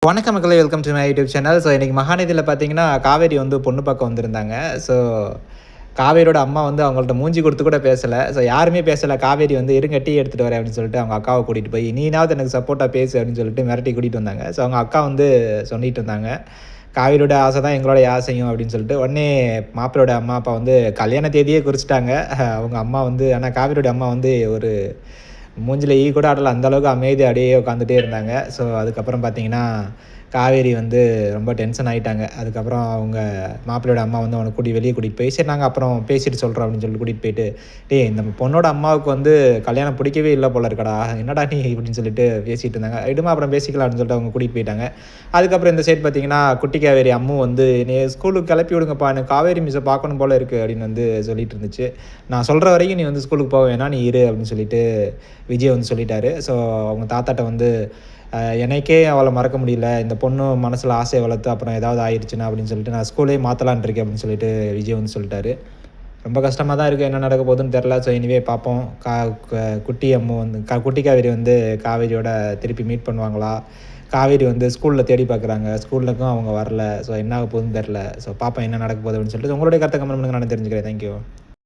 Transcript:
வணக்கம் மக்களே, welcome to my YouTube channel. So இன்றைக்கி மகாநதியில் பார்த்தீங்கன்னா காவேரி வந்து பொண்ணு பார்க்க வந்திருந்தாங்க. ஸோ காவேரியோட அம்மா வந்து அவங்கள்ட்ட மூஞ்சி கொடுத்து கூட பேசலை. ஸோ யாருமே பேசலை. காவேரி வந்து இருங்க டீ எடுத்துகிட்டு வரேன் அப்படின்னு சொல்லிட்டு அவங்க அக்காவை கூட்டிகிட்டு போய் நீனாவது எனக்கு சப்போர்ட்டாக பேசு அப்படின்னு சொல்லிட்டு மிரட்டி கூட்டிகிட்டு வந்தாங்க. ஸோ அவங்க அக்கா வந்து சொல்லிட்டு இருந்தாங்க, காவேரியோட ஆசை தான் எங்களோட ஆசையும் அப்படின்னு சொல்லிட்டு. உடனே மாப்பிள்ளையோட அம்மா அப்பா வந்து கல்யாண தேதியே குறிச்சிட்டாங்க. அவங்க அம்மா வந்து ஆனால் காவேரியோட அம்மா வந்து ஒரு மூஞ்சில் ஈ கூட ஆடல, அந்தளவுக்கு அமைதியாக அப்படியே உட்காந்துட்டே இருந்தாங்க. ஸோ அதுக்கப்புறம் பார்த்தீங்கன்னா காவேரி வந்து ரொம்ப டென்ஷன் ஆகிட்டாங்க. அதுக்கப்புறம் அவங்க மாப்பிள்ளையோட அம்மா வந்து அவனை வெளியே கூட்டிகிட்டு போய் சரி நாங்கள் அப்புறம் பேசிட்டு சொல்கிறோம் அப்படின்னு சொல்லிட்டு கூட்டிகிட்டு போயிட்டு, இந்த பொண்ணோட அம்மாவுக்கு வந்து கல்யாணம் பிடிக்கவே இல்லை போல இருக்கடா, என்னடா நீ இப்படின்னு சொல்லிட்டு பேசிகிட்டு இருந்தாங்க. இடுமா அப்புறம் பேசிக்கலாம் அப்படின்னு சொல்லிட்டு அவங்க கூட்டிகிட்டு போயிட்டாங்க. அதுக்கப்புறம் இந்த சைட் பார்த்தீங்கன்னா குட்டி காவேரி அம்மு வந்து நீ ஸ்கூலுக்கு கிளப்பி விடுங்கப்பா, எனக்கு காவேரி மிஸ்ஸை பார்க்கணும் போல இருக்குது அப்படின்னு வந்து சொல்லிட்டு இருந்துச்சு. நான் சொல்கிற வரைக்கும் நீ வந்து ஸ்கூலுக்கு போக வேணாம், நீ இரு அப்படின்னு சொல்லிட்டு விஜய் வந்து சொல்லிட்டாரு. ஸோ அவங்க தாத்தாட்ட வந்து எனக்கே அவளை மறக்க முடியல, இந்த பொண்ணு மனசில் ஆசையை வளர்த்து அப்புறம் ஏதாவது ஆயிடுச்சுன்னா அப்படின்னு சொல்லிட்டு நான் ஸ்கூலே மாற்றலான் இருக்கேன் அப்படின்னு சொல்லிட்டு விஜய் வந்து சொல்லிட்டாரு. ரொம்ப கஷ்டமாக தான் இருக்குது, என்ன நடக்க போகுதுன்னு தெரில. ஸோ இனிவே பார்ப்போம். குட்டி அம்மு வந்து குட்டி காவேரி வந்து காவேரியோட திருப்பி மீட் பண்ணுவாங்களா, காவேரி வந்து ஸ்கூலில் தேடி பார்க்குறாங்க, ஸ்கூலுக்கும் அவங்க வரல. ஸோ என்ன ஆக போகுதுன்னு தெரில. ஸோ பார்ப்போம் என்ன நடக்க போகுது அப்படின்னு சொல்லிட்டு. உங்களுடைய கருத்தை கமெண்ட் பண்ணுங்க, நான் தெரிஞ்சுக்கிறேன். தேங்க்யூ.